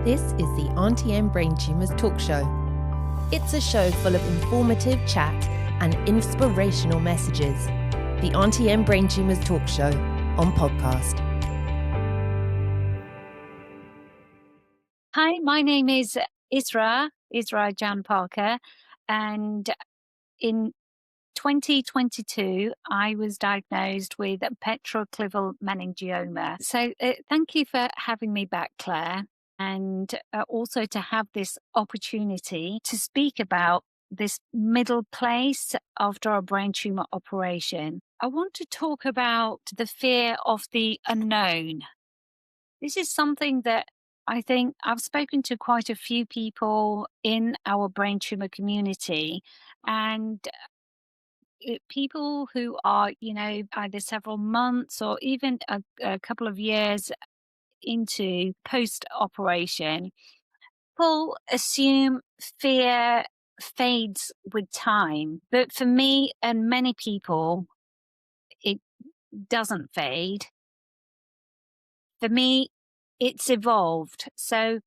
This is the Aunty and Brain Tumours talk show. It's a show full of informative chat and inspirational messages. The Aunty and Brain Tumours talk show on podcast. Hi, my name is Israh Jan Parker, and in 2022, I was diagnosed with Petroclival Meningioma. So thank you for having me back, Claire, and also to have this opportunity to speak about this middle place after a brain tumor operation. I want to talk about the fear of the unknown. This is something that I think I've spoken to quite a few people in our brain tumor community, and people who are, either several months or even a couple of years into post-operation, people assume fear fades with time. But for me and many people, it doesn't fade. For me, it's evolved. So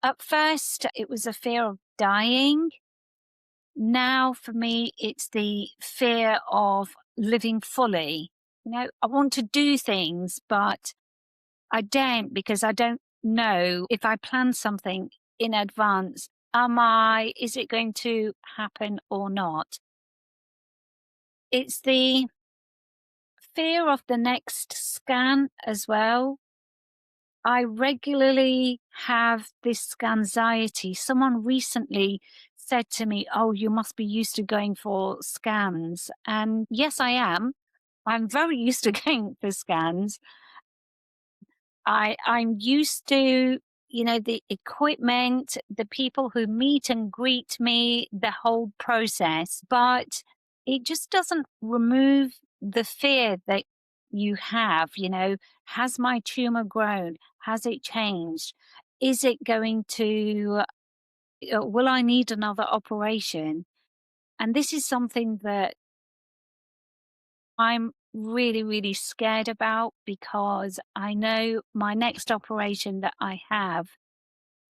at first, it was a fear of dying. Now, for me, it's the fear of living fully. I want to do things, but I don't, because I don't know if I plan something in advance. Is it going to happen or not? It's the fear of the next scan as well. I regularly have this Scanxiety. Someone recently said to me, "Oh, you must be used to going for scans." And yes, I am. I'm very used to going for scans. I'm used to, the equipment, the people who meet and greet me, the whole process, but it just doesn't remove the fear that you have. Has my tumor grown? Has it changed? Is it going to, will I need another operation? And this is something that I'm really, really scared about, because I know my next operation that I have,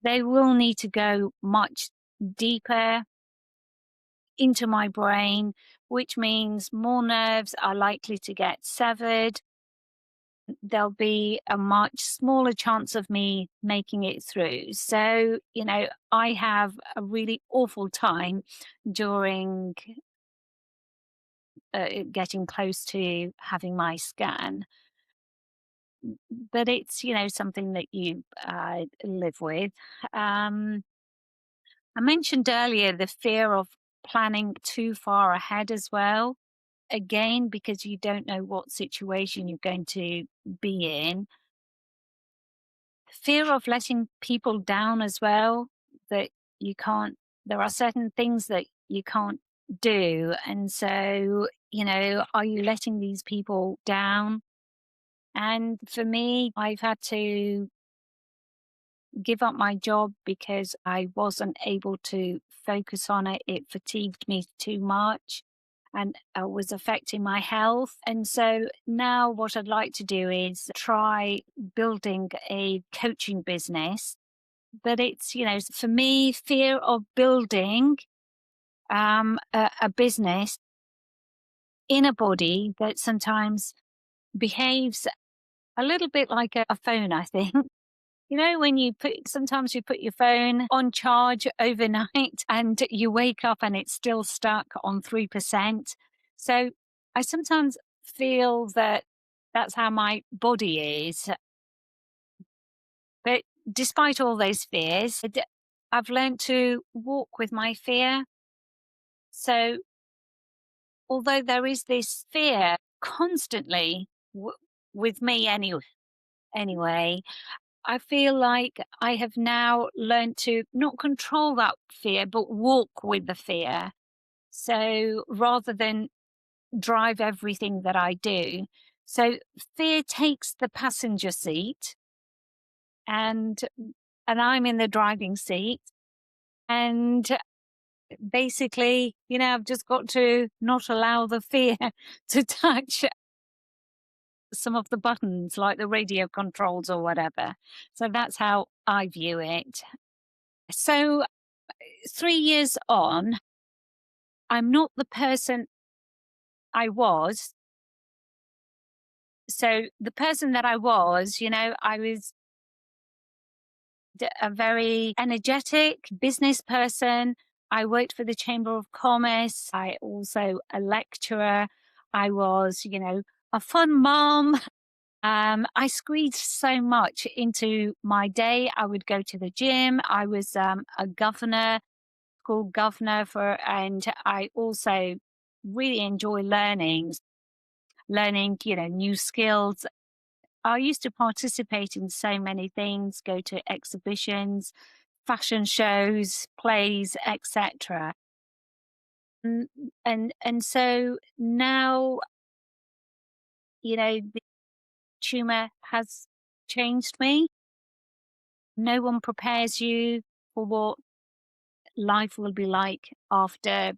they will need to go much deeper into my brain, which means more nerves are likely to get severed. There'll be a much smaller chance of me making it through. So, I have a really awful time during getting close to having my scan. But it's, something that you live with. I mentioned earlier the fear of planning too far ahead as well. Again, because you don't know what situation you're going to be in. Fear of letting people down as well, that there are certain things that you can't do. And so, are you letting these people down? And for me, I've had to give up my job because I wasn't able to focus on it. It fatigued me too much and was affecting my health. And so now what I'd like to do is try building a coaching business. But it's, for me, fear of building a business in a body that sometimes behaves a little bit like a phone, I think. When sometimes you put your phone on charge overnight and you wake up and it's still stuck on 3%. So I sometimes feel that that's how my body is. But despite all those fears, I've learned to walk with my fear. So although there is this fear constantly with me anyway, I feel like I have now learned to not control that fear, but walk with the fear. So rather than drive everything that I do. So fear takes the passenger seat and I'm in the driving seat. And basically, I've just got to not allow the fear to touch some of the buttons, like the radio controls or whatever. So that's how I view it. So 3 years on, I'm not the person I was. So the person that I was, I was a very energetic business person. I worked for the Chamber of Commerce. I also a lecturer. I was, a fun mom. I squeezed so much into my day. I would go to the gym. I was a governor, school governor and I also really enjoy learning, new skills. I used to participate in so many things, go to exhibitions, fashion shows, plays, etc. Mm, and so now, the tumor has changed me. No one prepares you for what life will be like after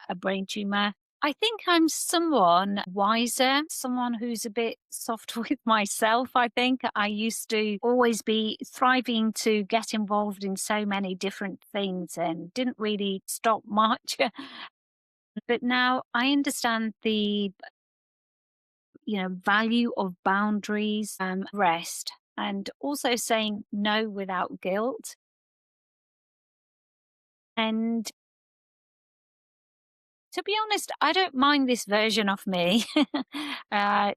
a brain tumor. I think I'm someone wiser, someone who's a bit soft with myself. I think I used to always be thriving to get involved in so many different things and didn't really stop much. But now I understand the, value of boundaries, rest, and also saying no without guilt. And to be honest, I don't mind this version of me at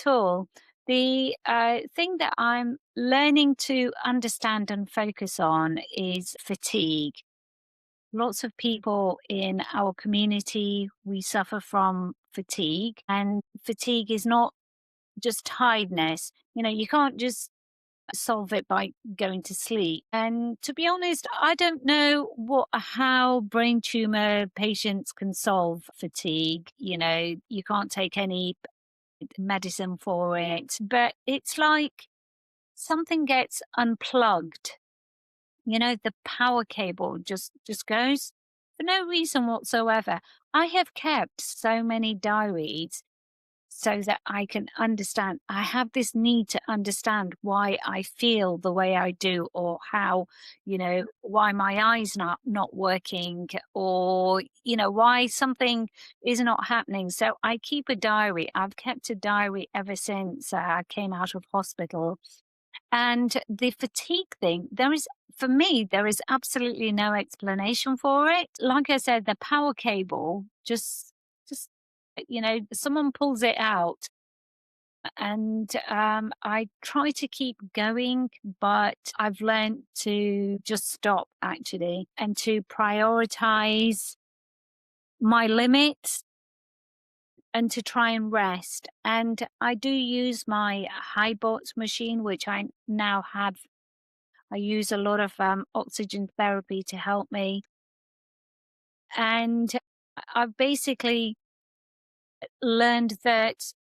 all. The thing that I'm learning to understand and focus on is fatigue. Lots of people in our community, we suffer from fatigue, and fatigue is not just tiredness. You can't just solve it by going to sleep. And to be honest, I don't know how brain tumor patients can solve fatigue. You can't take any medicine for it, but it's like something gets unplugged. The power cable just goes for no reason whatsoever. I have kept so many diaries so that I can understand. I have this need to understand why I feel the way I do, or how, why my eyes not working, or why something is not happening. So I keep a diary. I've kept a diary ever since I came out of hospital. And the fatigue thing, for me, there is absolutely no explanation for it. Like I said, the power cable just someone pulls it out, and I try to keep going, but I've learned to just stop actually, and to prioritize my limits, and to try and rest. And I do use my HiBot machine, which I now have. I use a lot of oxygen therapy to help me. And I've basically learned that,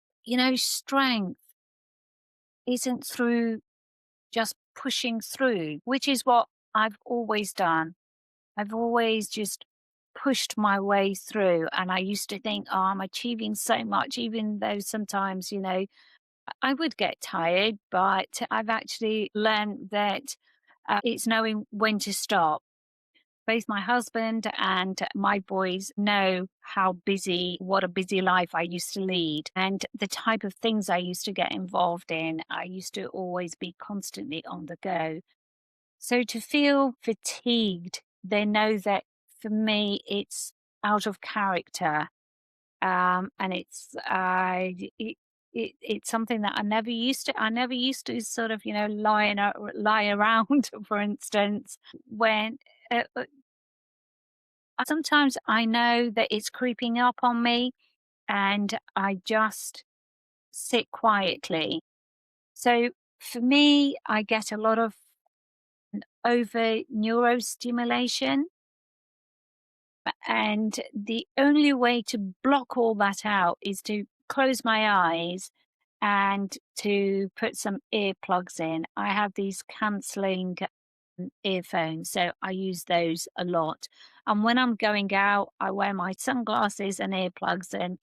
strength isn't through just pushing through, which is what I've always done. I've always just pushed my way through. And I used to think, oh, I'm achieving so much, even though sometimes, I would get tired, but I've actually learned that it's knowing when to stop. Both my husband and my boys know what a busy life I used to lead, and the type of things I used to get involved in. I used to always be constantly on the go. So to feel fatigued, they know that for me, it's out of character. And it's something that I never used to sort of, lie around, for instance, when sometimes I know that it's creeping up on me, and I just sit quietly. So for me, I get a lot of over neurostimulation. And the only way to block all that out is to close my eyes and to put some earplugs in. I have these cancelling earphones, so I use those a lot. And when I'm going out, I wear my sunglasses and earplugs in.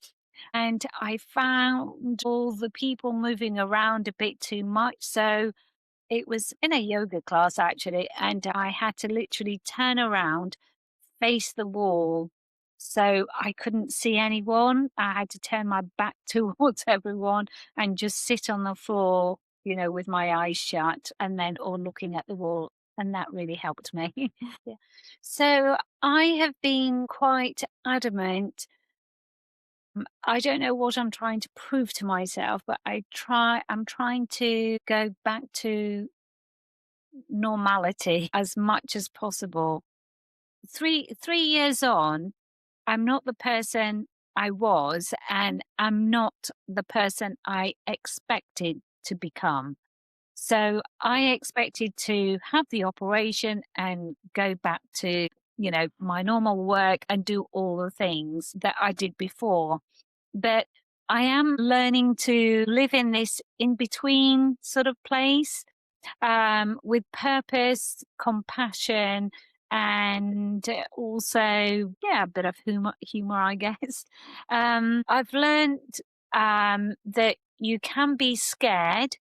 And I found all the people moving around a bit too much. So it was in a yoga class actually, and I had to literally turn around, face the wall, so I couldn't see anyone. I had to turn my back towards everyone and just sit on the floor, with my eyes shut and then or looking at the wall, and that really helped me. Yeah. So I have been quite adamant. I don't know what I'm trying to prove to myself, but I'm trying to go back to normality as much as possible. Three years on, I'm not the person I was, and I'm not the person I expected to become. So I expected to have the operation and go back to, my normal work and do all the things that I did before. But I am learning to live in this in between sort of place, with purpose, compassion, and also, yeah, a bit of humor, I guess. I've learned that you can be scared,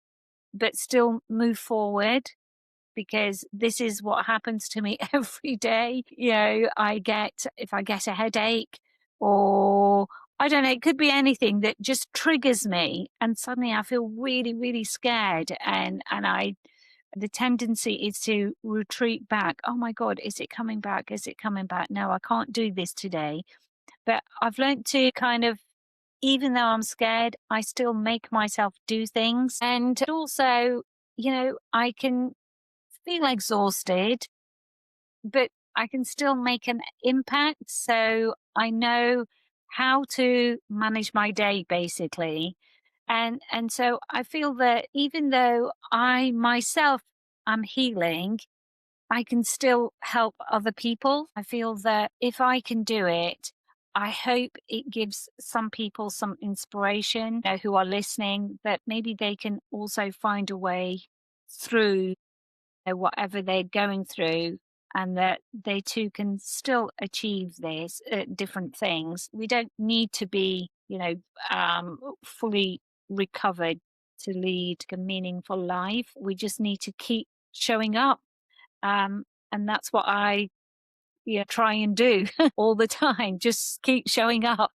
but still move forward, because this is what happens to me every day. If I get a headache, or I don't know, it could be anything that just triggers me, and suddenly I feel really, really scared, and the tendency is to retreat back. Oh my God, is it coming back? Is it coming back? No, I can't do this today. But I've learned to kind of, even though I'm scared, I still make myself do things. And also, I can feel exhausted, but I can still make an impact. So I know how to manage my day, basically. And so I feel that even though I myself am healing, I can still help other people. I feel that if I can do it, I hope it gives some people some inspiration, who are listening, that maybe they can also find a way through, whatever they're going through, and that they too can still achieve these different things. We don't need to be, fully recovered to lead a meaningful life. We just need to keep showing up. And that's what I try and do all the time. Just keep showing up.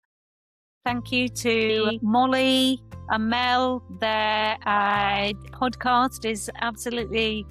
Thank you to Molly and Mel. Their podcast is absolutely,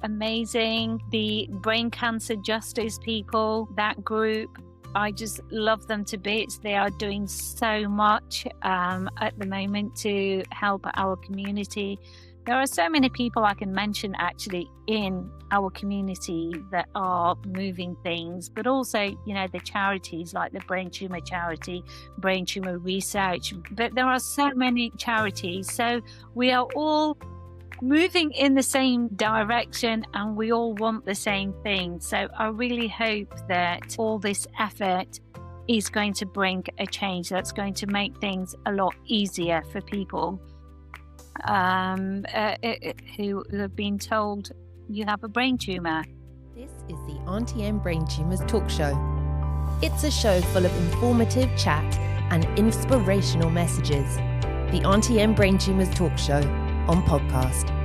amazing. The brain cancer justice people, that group, I just love them to bits. They are doing so much at the moment to help our community. There are so many people I can mention actually in our community that are moving things, but also, the charities like the Brain Tumour Charity, Brain Tumour Research, but there are so many charities. So we are all moving in the same direction and we all want the same thing. So I really hope that all this effort is going to bring a change that's going to make things a lot easier for people who have been told you have a brain tumour. This is the Aunty and Brain Tumours talk show. It's a show full of informative chat and inspirational messages. The Aunty and Brain Tumours talk show on podcast.